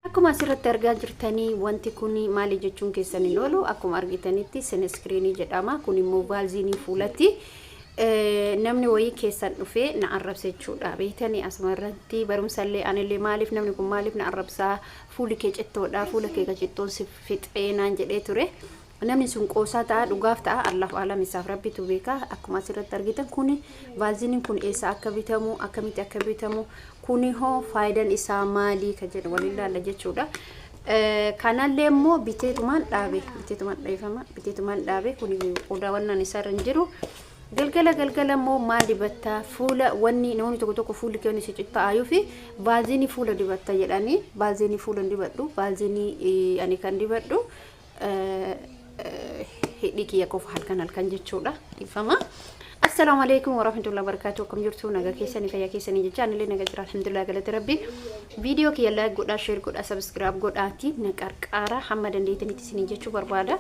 Akuma asirratti argaa jirtanii wanti kuni maali jechuun keessanii loolu akkuma argitanitti sunscreen jedhama. Kun immoo baalziinii fuulatti namni wayii keessan dhufee na arrabsa jechuudha. Beetanii asumarratti barumsallee anillee maaliif namni kun maaliif na arrabsaa fuuli kee cittoodha fuula kee cittoon si fixee naan jedhee ture. Namni sun qoosaa ta'a dhugaaf ta'a Allahu aalam isaaf rabbitu beeka. Akkuma asirratti argitan kuni baalziiniin kun eessa akka bitamu akkamitti akka bitamu kuni hoo faayidaan isaa maali ka jedhu waliin ilaalla jechuudha. Kanallee immoo biteetumaan dhaabe kuni qodaawwan isaarra hin jiru. Galgala immoo maal dibatta fuula wanni namni tokko fuulli keenya si cittaayuu fi baalziinii fuula dibatta jedhanii baalziinii fuula dibadhu baalziinii ani kan dibadhu hidhii kiyya qofa halkan jechuudha ifama. Assalamu alaikum warahmatullahi wabarakatuh. Akkam jirtu nagaa keessanii fayyaa keessanii jecha anillee nagaa jira alhamdulillah galata rabbi. Video kiyya like godhaa share godhaa subscribe godhaati na qarqara hamma dandeettanitti isinii jechuu barbaada.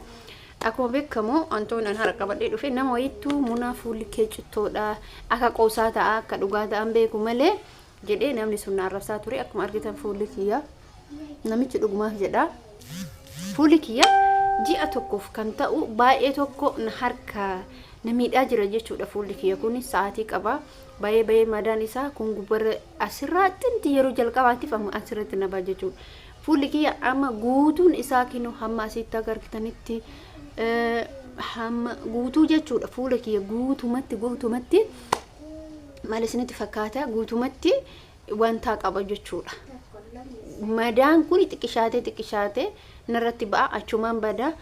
Akkuma beekamu antoon an harka badhee dhufe nama wayittuu muna fuulli kee cittoodha akka qoosaa ta'a akka dhugaa ta'an beeku malee jedhee namni sun na arrabsaa ture. Akkuma argitan fuulli kiyya namichi dhugumaaf jedha fuulli kiyya ji'a tokkoof kan ta'u baay'ee tokko na harka na miidhaa jira jechuudha. Fuulli kiyya kun sa'aatii qaba baay'ee madaan isaa kun gubbarra asirratti yeroo jalqabaatiif amma asirratti na baa jechuudha. Fuulli kiyya amma guutuun isaa kinu hamma asitti agartanitti hamma guutuu jechuudha. Fuula kiyya guutumatti maal isinitti fakkaata guutumatti wanta qaba jechuudha. Madaan kun xiqqishaatee narratti ba'a achumaan bada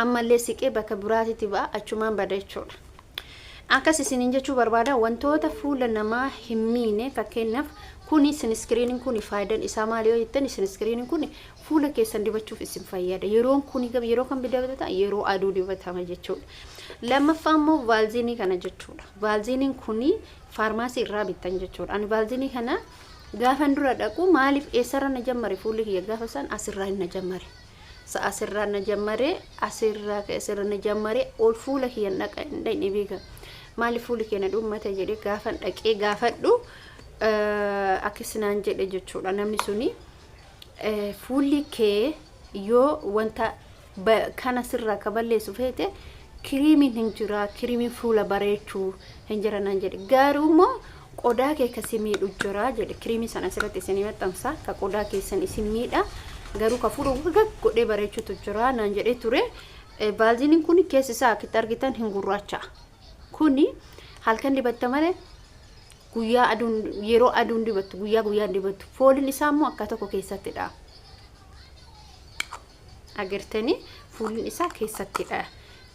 ammallee siqee bakka biraatitti ba'a achumaan bada jechuudha. Akkas isiniin jechuu barbaada wantoota fuula namaa hin miine fakkeenyaaf kuni sunscreen kuni faayidaan isaa maali yoo jettan sunscreen kuni fuula keessan dibachuuf isin fayyada. Yeroon kuni yeroo kan bidata yeroo aduu dibatama jechuudha. Lammaffaa immoo baalziinii kana jechuudha. Baalziiniin kuni faarmaasii irraa bitan jechuudha. Ani baalziinii kana gaafan dura dhaqu maaliif eessarra na jammare fuulli kiyya gaafa san asirraa na jammare. Asirraa na jammare ol fuula kiyya dhaqa hin beeka. Maaliif fuulli kiyya na dhummata jedhee gaafan dhaqee gaafadhu akkisinaan jedhe jechuudha. Namni suni fuulli kee yoo wanta kana sirraa kaballeessu feete kiriimiin hin jira kiriimiin fuula bareechuu hin jira naan jedhe. Garuu immoo qodaa kee kasi miidhu jira jedhe. Kiriimii sana asirratti isin maxxansa ka qodaa keessan isin miidha garuu ka fuula godhee bareechuutu jira naan jedhee ture. Baalziiniin kun keessi isaa akka argitan hin gurraacha. Kuni halkan dibatta malee guyyaa aduun yeroo aduun dibattu guyyaa dibattu fooliin isaa immoo akka tokko keessattidha. Agartanii fooliin isaa keessattidha.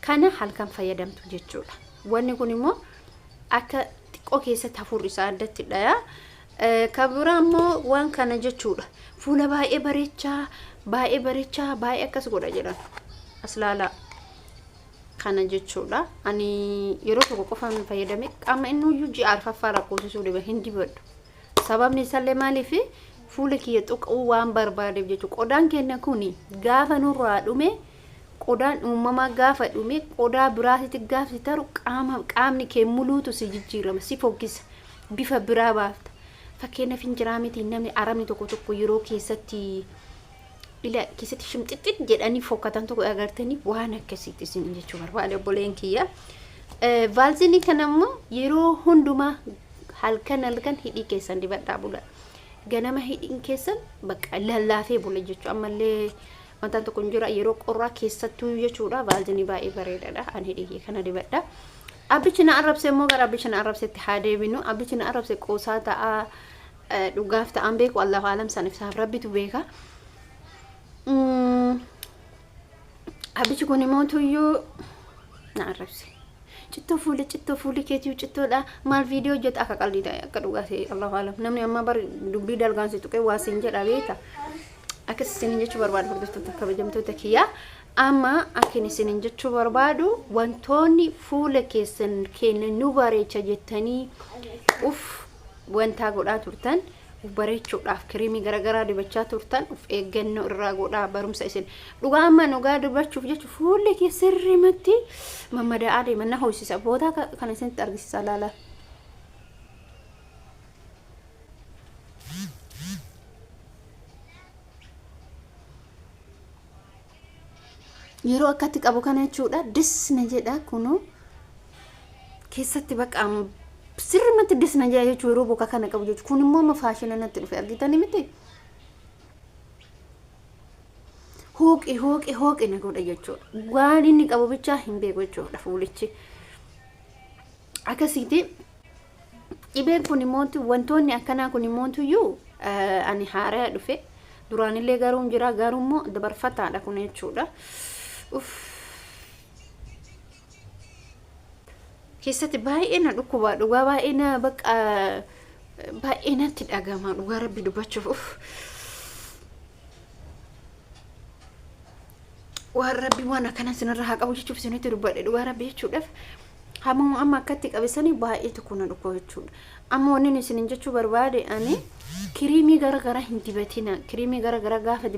Kana halkan fayyadamtu jechuudha. Wanni kun immoo akka xiqqoo keessatti hafuurri isaa addattidha. Kabira immoo waan kana jechuudha. Fuula baay'ee bareechaa baay'ee akkas godha jedhan aslaala kana jechuudha. Ani yeroo tokko qofaan fayyadame qaama inni ji'a arfaffaa rakkoosisuu dhiba hin dibadhu. Sababni isaallee maaliif fuula kiyya tuquu waan barbaadeef jechuudha. Qodaan keenya kuni gaafa nurraa dhume qodaan uumamaa gaafa dhume qodaa biraatitti gaafa taru qaamni kee muluutu si jijjiirama si fokkisa bifa biraa baafta. Fakkeenyaaf hin jiraa miti namni aramni tokko yeroo keessatti shimxixxit jedhanii fokkatan tokko agartanii waan akkasitti isin jechuu barbaade obboleen kiyya. Baalziinii kana immoo yeroo hundumaa halkan hidhii keessan dibadhaa bula. Ganama hidhiin keessan bakka lallaafee bula jechuudha. Ammallee wantaan tokko hin jira yeroo qorraa keessattuu jechuudha. Baalziinii baay'ee bareedaadha. Ani hidhii kana dibadha. Abbichi na arrabse immoo gara abbichi na arrabsetti haa deebinu. Abbichi na arrabse qoosaa ta'a dhugaaf ta'an beeku Allahu aalam saniif rabbitu beeka. Abbichi kun immoo tuyyuu na arrabse. Cittoo fuuli keetii cittoodha. Maal viidiyoo hojjetu akka qalbii ta'e akka dhugaatee Allahu aalam. Namni amma bar dubbii dalgaansi tuqee waa siin jedha beeta. Akkas isin jechuu barbaadu hordoftoota kabajamtoota kiyya. Amma akkin isin jechuu barbaadu wantoonni fuula keessan keenya nu bareecha jettanii wanta godhaa turtan bareechuudhaaf kiriimii garagaraa dibachaa turtan eeggannoo irraa godhaa barumsa isin dhugaa amma nugaa dibachuuf jechu fuulli kee sirrimatti mammadaa'aa deemanna hoosisa booda kana isinitti argisiisa laala. yeroo akkatti qabu kana jechuudha disna jedha kunu keessatti baqa sirrimatti disna jedha jechuudha yeroo boka kana qabu jechuudha kun immoo ma faashina natti dhufe argitanii miti hooqi na godha jechuudha waan inni qabu bicha hin beeku jechuudha fuulichi akkasitti dhibeen kun immoo wantoonni akkanaa kun immoo iyyuu ani haaraa dhufe duraanillee garuu jira garuu immoo dabarfataadha kun jechuudha keessatti baay'ee na dhukkuba dhugaa baay'ee na baqa baay'ee natti dhagama dhugaa rabbi dubbachuuf waan rabbi waan akkana sinirra haa qabu jechuuf sinitti dubbadhe dhugaa rabbi jechuudhaaf hamma amma akkatti qabisanii baay'ee tokko na dhukkuba jechuudha amma wanni isin jechuu barbaade ani kiriimii garagara hin dibatina kiriimii garagara gaafa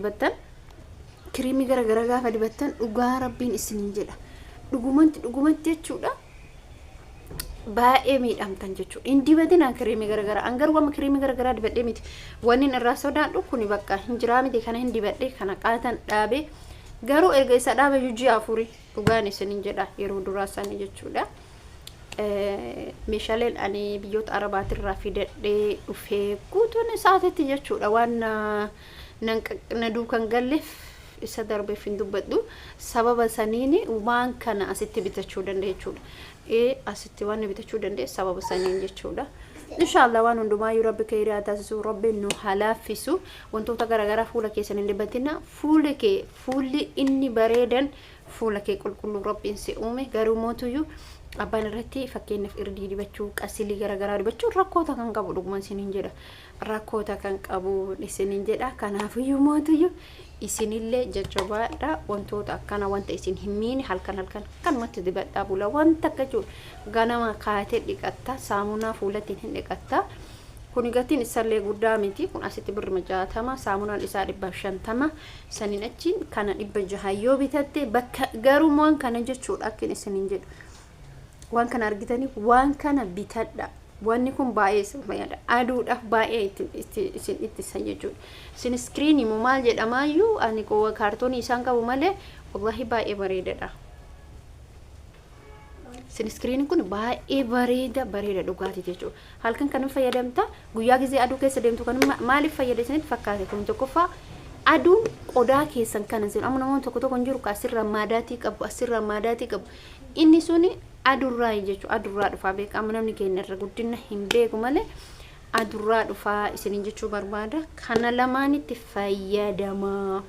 dibattan dhugaa rabbiin isin jedha dhugumatti jechuudha baay'ee miidhamtan jechuudha hin dibatina kiriimii garagara angaruu amma kiriimii garagara dibadhee miti wanni irraa sodaadhu kuni bakka hin jiraa miti kana hin dibadhee kana qaatan dhaabee garuu erga isa dhaabe jujii afurii dhugaan isin jedha yeroo duraa isaanii jechuudha meeshaaleen ani biyyoota arabaatirraa fidadhee dhufee guutuun isaatitti jechuudha waan na duukan galleef isa darbeef hin dubbadhu sababa saniini waan kana asitti bitachuu danda'e jechuudha asitti waan bitachuu danda'e sababa saniin jechuudha inshallah waan hundumaa rabbi kayrii taasisu rabbi nu halaafisu wantoota garagaraa fuula keessan hin dibatina fuulli inni bareedan fuula kee qulqulluu rabbiin si uume garuu mootuyyuu abbaan irratti fakkeenyaaf irdii dibachuu qasilii garagaraa dibachuu rakkoota kan qabu dhuguma isiniin jedha rakkoota kan qabu isiniin jedha kanaafiyyuu mootuyyuu isinillee jajjabaadha wantoota akkana wanta isin hin miine halkan kanumatti dibadhaa bula wanta akka jiru ganama kaatee dhiqatta saamunaa fuulatiin hin dhiqatta kun gatiin isallee guddaa miti kun asitti birri 60 saamunaan isaa 150 saniin achiin kana 600 yoo bitatte bakka garuu waan kana jechuudha akkin isiniin jedhu waan kana argitanii waan kana bitadha wanni kun baay'ee fayyada aduudhaaf baay'ee isin itti sayyajuudha sin screenii mu maal jedhamaayyuu ani ko kaartoonii isaan qabu malee wallahi baay'ee bareedadha sin screenii kun baay'ee bareeda dhugaati jechuudha halkan kan fayyadamta guyyaa gizee aduu keessa deemtu kan maaliif fayyadamtanitti fakkaate kun tokkoffaa aduun qodaa keessan kana sin amma namoonni tokko jiru asirra maadaatii qabu inni suni adurraa jechuudha adurraa dhufaa beekama namni keenya irra guddina hin beeku malee adurraa dhufaa isiniin jechuu barbaada kana lamaanitti fayyadamaa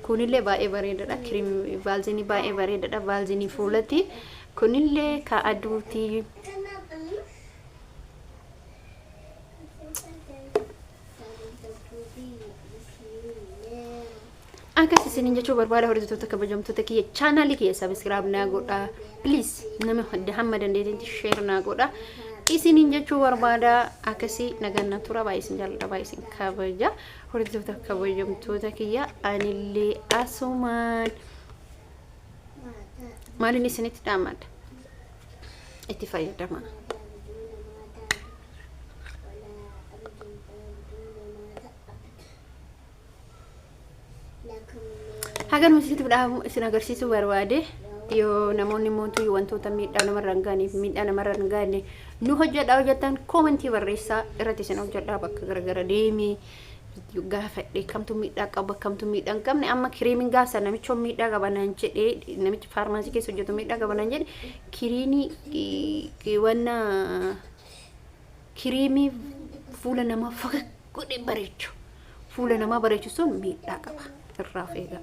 kunillee baay'ee bareedadha kiriimii vaalzinii baay'ee bareedadha vaalzinii fuulati kunillee ka aduuti akkas isiniin jechuu barbaada hordoftoota kabajamtoota kiyya chaanaalii kiyya subscribe naa godha please nama hamma dandeetanitti share naa godha isiniin jechuu barbaada akkasii naganna tura baay'ee isin jaalladha baay'ee isin kabaja hordoftoota kabajamtoota kiyya anillee asumaan maalin isinitti dhaammadha itti fayyadama hagan masitti bidhaamu isin agarsiisu barbaade yoo namoonni mootuu wantoota miidhaa namarra hin gaaniif miidhaa namarra hin gaane nu hojjetan commentii barreessaa irratti isin hojjedhaa bakka garagara deemee gaafadhe kamtu miidhaa qaba kamtu miidhaa hin qabne amma kiriimiin gaasa namichi miidhaa qaba naan jedhee namichi faarmaasii keessa hojjetu miidhaa qaba naan jedhe kiriimii fuula namaa faga godhe bareechu fuula namaa bareechu sun miidhaa qaba irraa feega